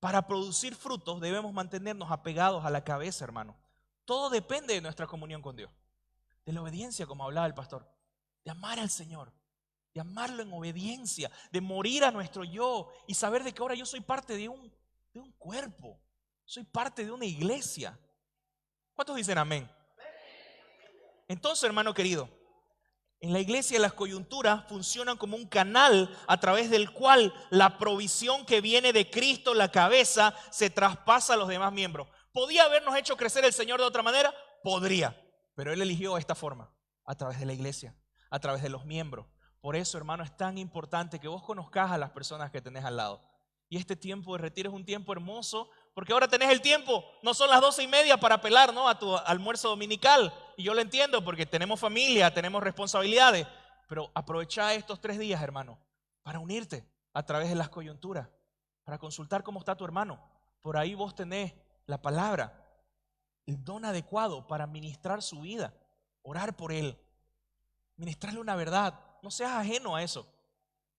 Para producir frutos debemos mantenernos apegados a la cabeza, hermano. Todo depende de nuestra comunión con Dios, de la obediencia, como hablaba el pastor, de amar al Señor, de amarlo en obediencia, de morir a nuestro yo y saber de que ahora yo soy parte de un cuerpo, soy parte de una iglesia. ¿Cuántos dicen amén? Entonces, hermano querido, en la iglesia las coyunturas funcionan como un canal a través del cual la provisión que viene de Cristo, la cabeza, se traspasa a los demás miembros. ¿Podía habernos hecho crecer el Señor de otra manera? Podría, pero Él eligió esta forma, a través de la iglesia, a través de los miembros. Por eso, hermano, es tan importante que vos conozcas a las personas que tenés al lado. Y este tiempo de retiro es un tiempo hermoso, porque ahora tenés el tiempo, no son las 12:30 para apelar, ¿no?, a tu almuerzo dominical. Y yo lo entiendo porque tenemos familia, tenemos responsabilidades. Pero aprovecha estos 3 días, hermano, para unirte a través de las coyunturas, para consultar cómo está tu hermano. Por ahí vos tenés la palabra, el don adecuado para ministrar su vida, orar por él, ministrarle una verdad. No seas ajeno a eso.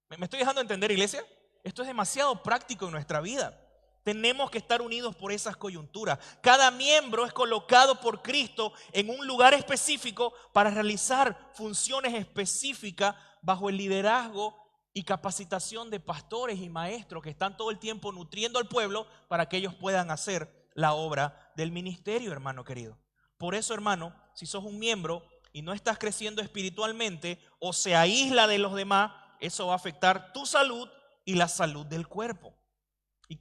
¿Me estoy dejando entender, iglesia? Esto es demasiado práctico en nuestra vida. Tenemos que estar unidos por esas coyunturas. Cada miembro es colocado por Cristo en un lugar específico para realizar funciones específicas bajo el liderazgo y capacitación de pastores y maestros que están todo el tiempo nutriendo al pueblo para que ellos puedan hacer la obra del ministerio, hermano querido. Por eso, hermano, si sos un miembro y no estás creciendo espiritualmente o se aísla de los demás, eso va a afectar tu salud y la salud del cuerpo. Y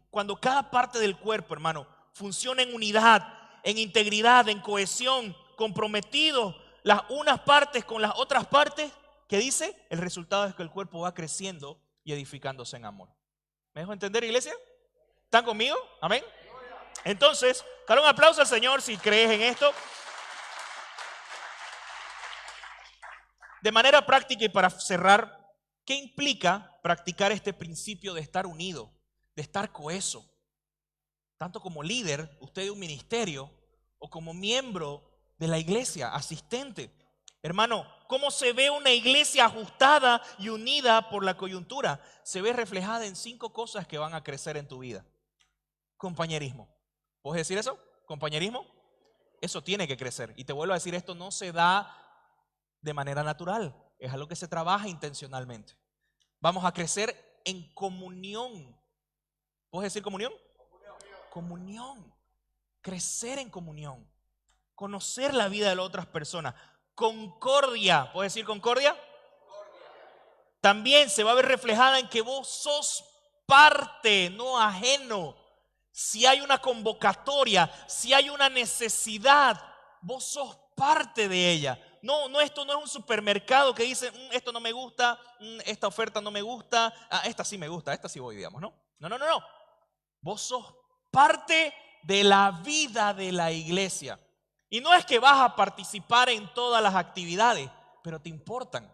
cuando cada parte del cuerpo, hermano, funciona en unidad, en integridad, en cohesión, comprometidos las unas partes con las otras partes, ¿qué dice? El resultado es que el cuerpo va creciendo y edificándose en amor. ¿Me dejo entender, iglesia? ¿Están conmigo? Amén. Entonces, dale un aplauso al Señor si crees en esto. De manera práctica y para cerrar, ¿qué implica practicar este principio de estar unido, de estar coheso? Tanto como líder, usted de un ministerio, o como miembro de la iglesia, asistente. Hermano, ¿cómo se ve una iglesia ajustada y unida por la coyuntura? Se ve reflejada en 5 cosas que van a crecer en tu vida. Compañerismo. ¿Puedes decir eso? ¿Compañerismo? Eso tiene que crecer. Y te vuelvo a decir, esto no se da de manera natural, es algo que se trabaja intencionalmente. Vamos a crecer en comunión. ¿Puedes decir comunión? Comunión. Crecer en comunión. Conocer la vida de las otras personas. Concordia. ¿Puedes decir concordia? También se va a ver reflejada en que vos sos parte, no ajeno. Si hay una convocatoria, si hay una necesidad, vos sos parte de ella. No, esto no es un supermercado que dice, esto no me gusta, esta oferta no me gusta, esta sí me gusta, esta sí voy, digamos, ¿no? No. Vos sos parte de la vida de la iglesia. Y no es que vas a participar en todas las actividades, pero te importan.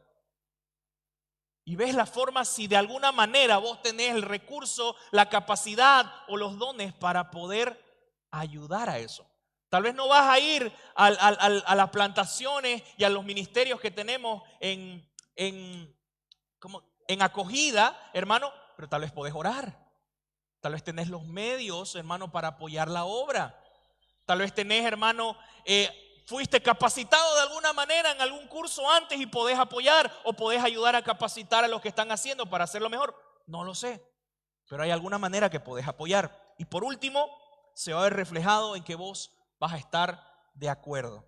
Y ves la forma si de alguna manera vos tenés el recurso, la capacidad o los dones para poder ayudar a eso. Tal vez no vas a ir a las plantaciones y a los ministerios que tenemos en acogida, hermano, pero tal vez podés orar. Tal vez tenés los medios, hermano, para apoyar la obra. Tal vez tenés, hermano, fuiste capacitado de alguna manera en algún curso antes y podés apoyar o podés ayudar a capacitar a los que están haciendo para hacerlo mejor. No lo sé, pero hay alguna manera que podés apoyar. Y por último, se va a ver reflejado en que vos vas a estar de acuerdo.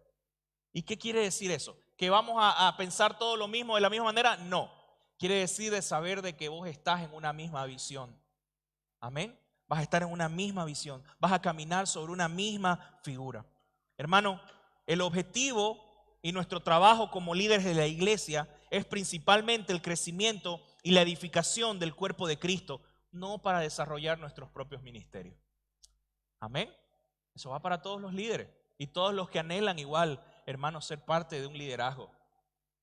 ¿Y qué quiere decir eso? ¿Que vamos a pensar todo lo mismo de la misma manera? No. Quiere decir de saber de que vos estás en una misma visión. Amén. Vas a estar en una misma visión. Vas a caminar sobre una misma figura. Hermano, el objetivo y nuestro trabajo como líderes de la iglesia es principalmente el crecimiento y la edificación del cuerpo de Cristo, no para desarrollar nuestros propios ministerios. Amén. Eso va para todos los líderes y todos los que anhelan igual, hermano, ser parte de un liderazgo.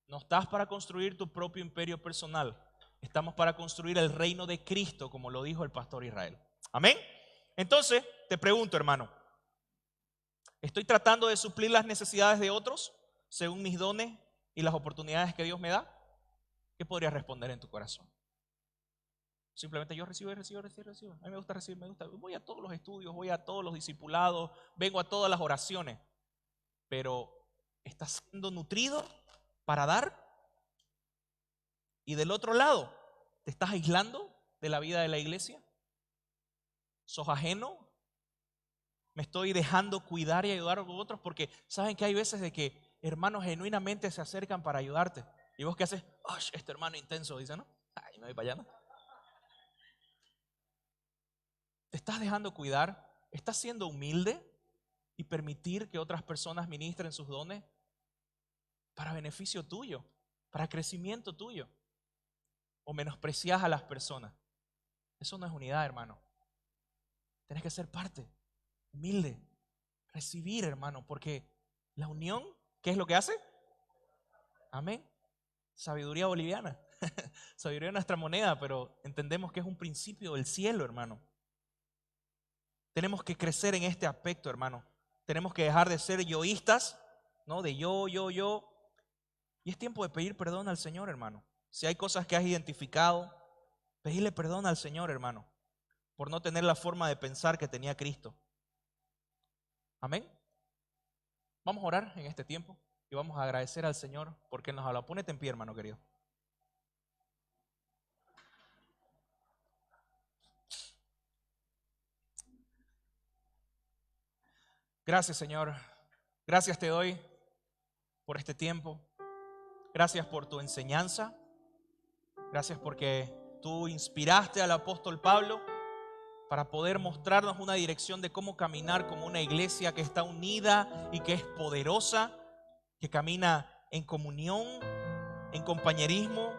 No estás para construir tu propio imperio personal. Estamos para construir el reino de Cristo, como lo dijo el pastor Israel. Amén. Entonces, te pregunto, hermano, ¿estoy tratando de suplir las necesidades de otros según mis dones y las oportunidades que Dios me da? ¿Qué podrías responder en tu corazón? Simplemente yo recibo. A mí me gusta recibir, voy a todos los estudios, voy a todos los discipulados, vengo a todas las oraciones. Pero ¿estás siendo nutrido para dar? Y del otro lado, ¿te estás aislando de la vida de la iglesia? ¿Sos ajeno? ¿Me estoy dejando cuidar y ayudar a otros? Porque saben que hay veces de que hermanos genuinamente se acercan para ayudarte. ¿Y vos qué haces? Este hermano intenso, dice, ¿no? Ay, me voy para allá, ¿no? ¿Te estás dejando cuidar? ¿Estás siendo humilde y permitir que otras personas ministren sus dones para beneficio tuyo, para crecimiento tuyo? ¿O menosprecias a las personas? Eso no es unidad, hermano. Tienes que ser parte, humilde, recibir, hermano, porque la unión, ¿qué es lo que hace? Amén. Sabiduría boliviana, sabiduría de nuestra moneda, pero entendemos que es un principio del cielo, hermano. Tenemos que crecer en este aspecto, hermano. Tenemos que dejar de ser yoístas, ¿no? De yo. Y es tiempo de pedir perdón al Señor, hermano. Si hay cosas que has identificado, pedirle perdón al Señor, hermano, por no tener la forma de pensar que tenía Cristo. Amén. Vamos a orar en este tiempo y vamos a agradecer al Señor porque Él nos habla. Pónete en pie, hermano querido. Gracias, Señor. Gracias te doy por este tiempo. Gracias por tu enseñanza. Gracias porque tú inspiraste al apóstol Pablo para poder mostrarnos una dirección de cómo caminar como una iglesia que está unida y que es poderosa, que camina en comunión, en compañerismo,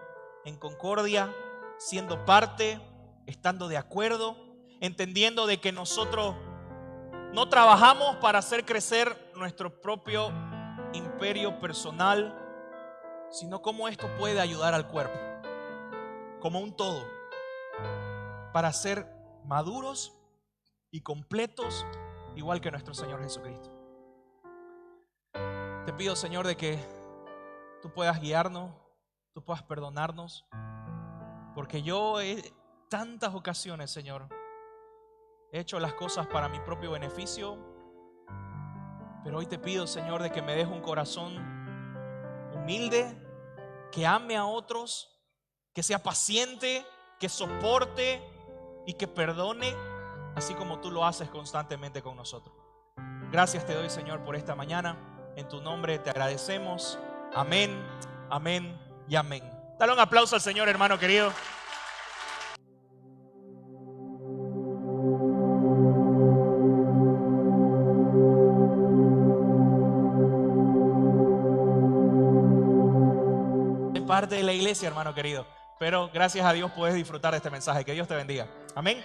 en concordia, siendo parte, estando de acuerdo, entendiendo de que nosotros no trabajamos para hacer crecer nuestro propio imperio personal, sino cómo esto puede ayudar al cuerpo, como un todo, para ser maduros y completos, igual que nuestro Señor Jesucristo. Te pido, Señor, de que tú puedas guiarnos, tú puedas perdonarnos, porque yo en tantas ocasiones, Señor, he hecho las cosas para mi propio beneficio, pero hoy te pido, Señor, de que me des un corazón humilde, que ame a otros, que sea paciente, que soporte y que perdone, así como tú lo haces constantemente con nosotros. Gracias te doy, Señor, por esta mañana. En tu nombre te agradecemos. Amén, amén y amén. Dale un aplauso al Señor, hermano querido. Es parte de la iglesia, hermano querido. Pero gracias a Dios puedes disfrutar de este mensaje. Que Dios te bendiga. Amén.